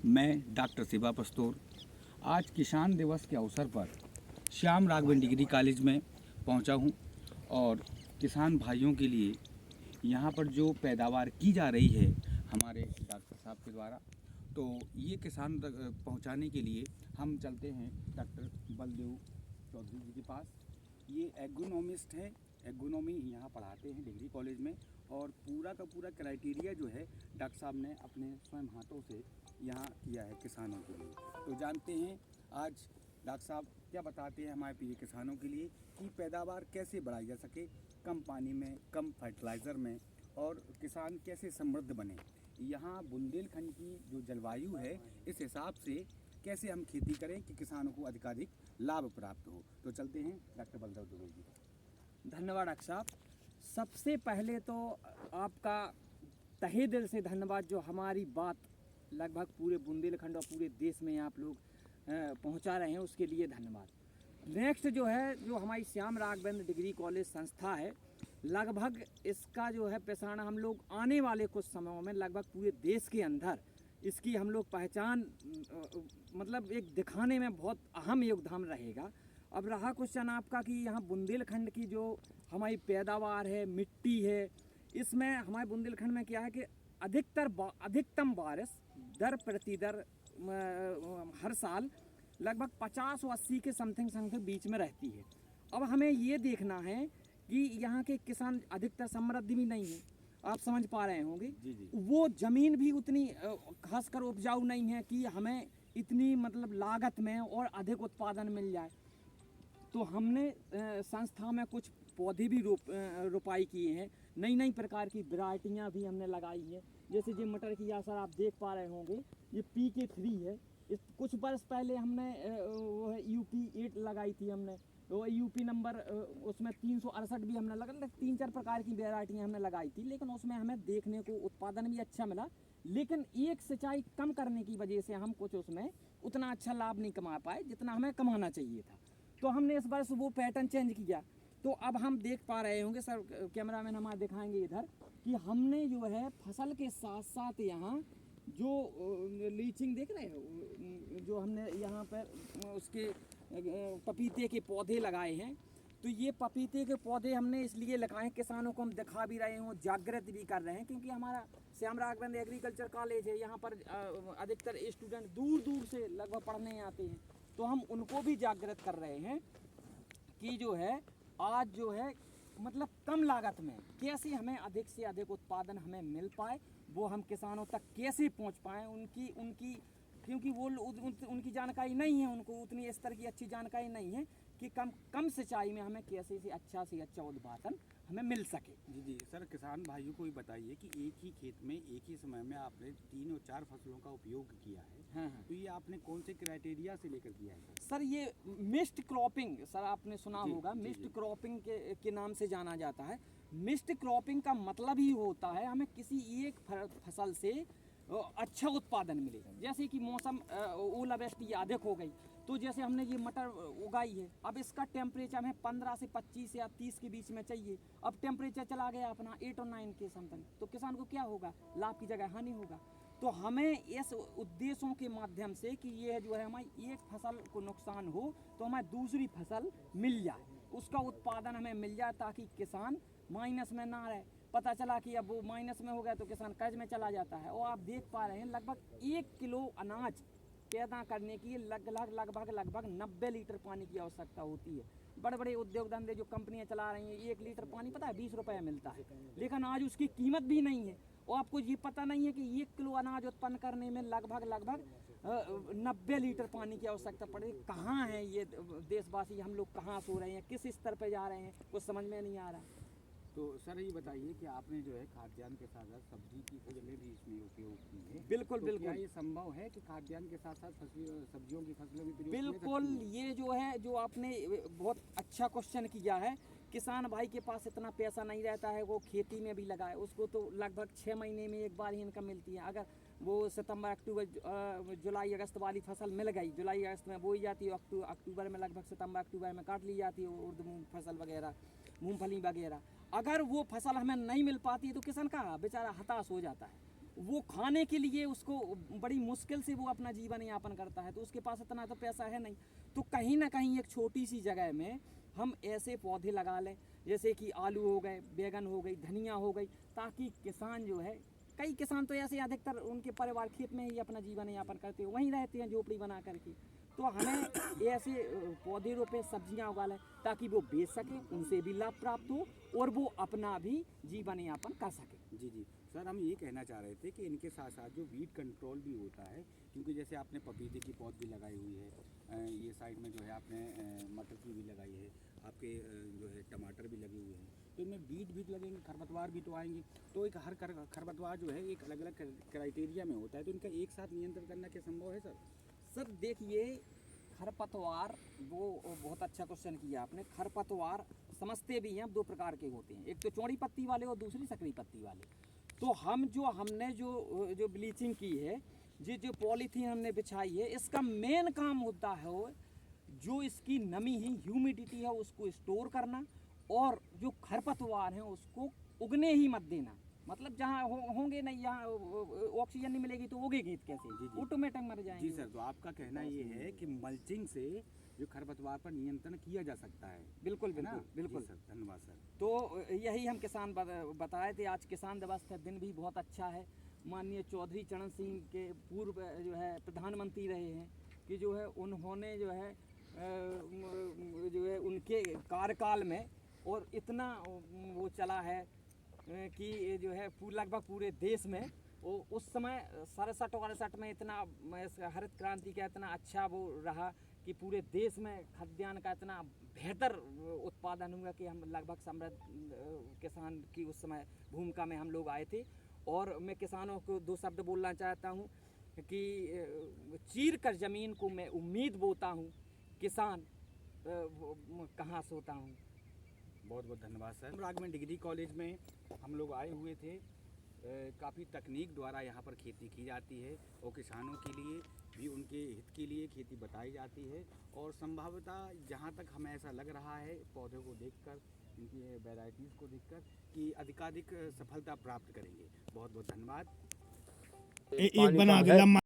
मैं डॉक्टर शिवा पस्तोर आज किसान दिवस के अवसर पर श्याम राघवन डिग्री कॉलेज में पहुंचा हूं और किसान भाइयों के लिए यहां पर जो पैदावार की जा रही है हमारे डॉक्टर साहब के द्वारा, तो ये किसान तक पहुंचाने के लिए हम चलते हैं डॉक्टर बलदेव चौधरी जी के पास। ये एग्रोनॉमिस्ट हैं, एग्रोनॉमी यहाँ पढ़ाते हैं डिग्री कॉलेज में, और पूरा का पूरा क्राइटेरिया जो है डॉक्टर साहब ने अपने स्वयं हाथों से यहाँ किया है किसानों के लिए। तो जानते हैं आज डॉक्टर साहब क्या बताते हैं हमारे प्रिय किसानों के लिए कि पैदावार कैसे बढ़ाई जा सके कम पानी में, कम फर्टिलाइज़र में, और किसान कैसे समृद्ध बने। यहाँ बुंदेलखंड की जो जलवायु है इस हिसाब से कैसे हम खेती करें कि किसानों को अधिकाधिक लाभ प्राप्त हो। तो चलते हैं डॉक्टर बलदेव दुबे जी। धन्यवाद डॉक्टर साहब। सबसे पहले तो आपका तहे दिल से धन्यवाद, जो हमारी बात लगभग पूरे बुंदेलखंड और पूरे देश में आप लोग पहुंचा रहे हैं, उसके लिए धन्यवाद। नेक्स्ट जो है, जो हमारी श्याम राघवेंद्र डिग्री कॉलेज संस्था है, लगभग इसका जो है प्रसारण हम लोग आने वाले कुछ समयों में लगभग पूरे देश के अंदर इसकी हम लोग पहचान मतलब एक दिखाने में बहुत अहम योगदान रहेगा। अब रहा क्वेश्चन आपका कि यहाँ बुंदेलखंड की जो हमारी पैदावार है, मिट्टी है, इसमें हमारे बुंदेलखंड में क्या है कि अधिकतम बारिश दर प्रति दर हर साल लगभग 50 और 80 के समथिंग बीच में रहती है। अब हमें ये देखना है कि यहाँ के किसान अधिकतर समृद्ध भी नहीं है, आप समझ पा रहे होंगे। जी। वो ज़मीन भी उतनी खासकर उपजाऊ नहीं है कि हमें इतनी मतलब लागत में और अधिक उत्पादन मिल जाए। तो हमने संस्था में कुछ पौधे भी रोपाई किए हैं, नई नई प्रकार की वैरायटियाँ भी हमने लगाई हैं। जैसे ये मटर की असर आप देख पा रहे होंगे, ये PK3 है। इस कुछ वर्ष पहले हमने वो है UP8 लगाई थी हमने, वो UP नंबर उसमें 368 भी हमने लगा, 3-4 प्रकार की वैरायटियाँ हमने लगाई थी। लेकिन उसमें हमें देखने को उत्पादन भी अच्छा मिला, लेकिन एक सिंचाई कम करने की वजह से हम कुछ उसमें उतना अच्छा लाभ नहीं कमा पाए जितना हमें कमाना चाहिए था। तो हमने इस वर्ष वो पैटर्न चेंज किया। तो अब हम देख पा रहे होंगे, सर कैमरामैन हमारे दिखाएंगे इधर, कि हमने जो है फसल के साथ साथ यहाँ जो लीचिंग देख रहे हो, जो हमने यहाँ पर उसके पपीते के पौधे लगाए हैं। तो ये पपीते के पौधे हमने इसलिए लगाए हैं, किसानों को हम दिखा भी रहे हैं, जागृत भी कर रहे हैं, क्योंकि हमारा श्याम राघवेंद्र एग्रीकल्चर कॉलेज है, यहाँ पर अधिकतर स्टूडेंट दूर दूर से लगभग पढ़ने आते हैं। तो हम उनको भी जागृत कर रहे हैं कि जो है आज जो है मतलब कम लागत में कैसे हमें अधिक से अधिक उत्पादन हमें मिल पाए, वो हम किसानों तक कैसे पहुंच पाएँ। उनकी क्योंकि वो उनकी जानकारी नहीं है, उनको उतनी स्तर की अच्छी जानकारी नहीं है कि कम सिंचाई में हमें कैसे से अच्छा उत्पादन हमें मिल सके। जी सर, किसान भाइयों को भी बताइए कि एक ही खेत में एक ही समय में आपने 3 और 4 फसलों का उपयोग किया है। हाँ। तो ये आपने कौन से क्राइटेरिया से लेकर किया है सर? ये मिस्ट क्रॉपिंग, सर आपने सुना होगा, मिस्ट जी। क्रॉपिंग के नाम से जाना जाता है। मिस्ट क्रॉपिंग का मतलब ही होता है हमें किसी एक फसल से अच्छा उत्पादन मिले। जैसे कि मौसम ओलावृष्टि अधिक हो गई, तो जैसे हमने ये मटर उगाई है, अब इसका टेम्परेचर हमें 15 से 25 या 30 के बीच में चाहिए। अब टेम्परेचर चला गया अपना 8 और 9 के समथिंग, तो किसान को क्या होगा? लाभ की जगह हानि होगा। तो हमें इस उद्देश्यों के माध्यम से कि ये जो है हमारी एक फसल को नुकसान हो तो हमें दूसरी फसल मिल जाए, उसका उत्पादन हमें मिल जाए, ताकि किसान माइनस में ना रहे। पता चला कि अब वो माइनस में हो गया तो किसान कर्ज में चला जाता है। और आप देख पा रहे हैं लगभग 1 किलो अनाज पैदा करने की लगभग 90 लीटर पानी की आवश्यकता होती है। बड़े बड़े उद्योग धंधे जो कंपनियां चला रही हैं, 1 लीटर पानी पता है 20 रुपये मिलता है, लेकिन आज उसकी कीमत भी नहीं है। और आपको ये पता नहीं है कि 1 किलो अनाज उत्पन्न करने में लगभग 90 लीटर पानी की आवश्यकता पड़ेगी। कहाँ है ये देशवासी, हम लोग कहाँ सो रहे हैं, किस स्तर पर जा रहे हैं, कुछ समझ में नहीं आ रहा। तो सर ये बताइए कि आपने जो है खाद्यान्न के साथ साथ सब्जी की फसलें भी इसमें उपयोग की है। बिल्कुल तो बिल्कुल। क्या ये संभव है कि खाद्यान्न के साथ साथ सब्जियों की फसलें भी प्रयोग बिल्कुल, ये जो है जो आपने बहुत अच्छा क्वेश्चन किया है। किसान भाई के पास इतना पैसा नहीं रहता है वो खेती में भी लगाए, उसको तो लगभग 6 महीने में एक बार ही इनकम मिलती है। अगर वो सितंबर अक्टूबर जुलाई अगस्त वाली फसल मिल गई, जुलाई अगस्त में बोई जाती है, अक्टूबर में लगभग सितंबर अक्टूबर में काट ली जाती है उर्द मूंग फसल वगैरह, मूंगफली वगैरह। अगर वो फसल हमें नहीं मिल पाती तो किसान का बेचारा हताश हो जाता है, वो खाने के लिए उसको बड़ी मुश्किल से वो अपना जीवन यापन करता है, तो उसके पास इतना तो पैसा है नहीं। तो कहीं ना कहीं एक छोटी सी जगह में हम ऐसे पौधे लगा लें, जैसे कि आलू हो गए, बैगन हो गई, धनिया हो गई, ताकि किसान जो है, कई किसान तो ऐसे अधिकतर उनके परिवार खेत में ही अपना जीवन यापन करते हैं, वहीं रहते हैं झोपड़ी बना करके। तो हमें ऐसे पौधे रोपे, सब्जियां उगा लें, ताकि वो बेच सकें, उनसे भी लाभ प्राप्त हो और वो अपना भी जीवन यापन कर सकें। जी जी सर, हम ये कहना चाह रहे थे कि इनके साथ साथ जो वीड कंट्रोल भी होता है, क्योंकि जैसे आपने पपीते की पौध भी लगाई हुई है, ये साइड में जो है आपने मटर की भी लगाई है, आपके जो है टमाटर भी लगे हुए हैं, तो इनमें बीज भी लगेंगे, खरपतवार भी तो आएंगे। तो एक हर खरपतवार जो है एक अलग अलग क्राइटेरिया में होता है, तो इनका एक साथ नियंत्रण करना क्या संभव है सर? सर देखिए, खरपतवार, वो बहुत अच्छा क्वेश्चन किया आपने। खरपतवार समझते भी हैं, दो प्रकार के होते हैं, एक तो चौड़ी पत्ती वाले और दूसरी सकरी पत्ती वाले। तो हमने जो ब्लीचिंग की है, जो पॉलीथीन हमने बिछाई है, इसका मेन काम होता है जो इसकी नमी है, ह्यूमिडिटी है, उसको स्टोर करना, और जो खरपतवार हैं उसको उगने ही मत देना। मतलब जहाँ होंगे नहीं, यहाँ ऑक्सीजन नहीं मिलेगी तो उगेगी कैसे? जी जी ऑटोमेटिक मर जाएंगे। जी सर, तो आपका कहना ये है कि मल्चिंग से जो खरपतवार पर नियंत्रण किया जा सकता है। बिल्कुल है ना? बिल्कुल बिल्कुल। जी सर, धन्यवाद सर। तो यही हम किसान बताए थे। आज किसान दिवस का दिन भी बहुत अच्छा है। माननीय चौधरी चरण सिंह के पूर्व जो है प्रधानमंत्री रहे हैं, कि जो है उन्होंने जो है उनके कार्यकाल में और इतना वो चला है कि जो है लगभग पूरे देश में, वो उस समय 67-68 में इतना हरित क्रांति का इतना अच्छा वो रहा कि पूरे देश में खाद्यान्न का इतना बेहतर उत्पादन हुआ कि हम लगभग समृद्ध किसान की उस समय भूमिका में हम लोग आए थे। और मैं किसानों को दो शब्द बोलना चाहता हूँ कि चीर कर ज़मीन को मैं उम्मीद बोता हूँ, किसान कहाँ सोता हूँ। बहुत बहुत धन्यवाद सर। राघवन डिग्री कॉलेज में हम लोग आए हुए थे। काफ़ी तकनीक द्वारा यहाँ पर खेती की जाती है और किसानों के लिए भी, उनके हित के लिए खेती बताई जाती है। और संभवतः जहाँ तक हमें ऐसा लग रहा है पौधों को देखकर, इनकी वैरायटीज़ को देखकर, कि अधिकाधिक सफलता प्राप्त करेंगे। बहुत बहुत धन्यवाद। एक बना दे लम्बा।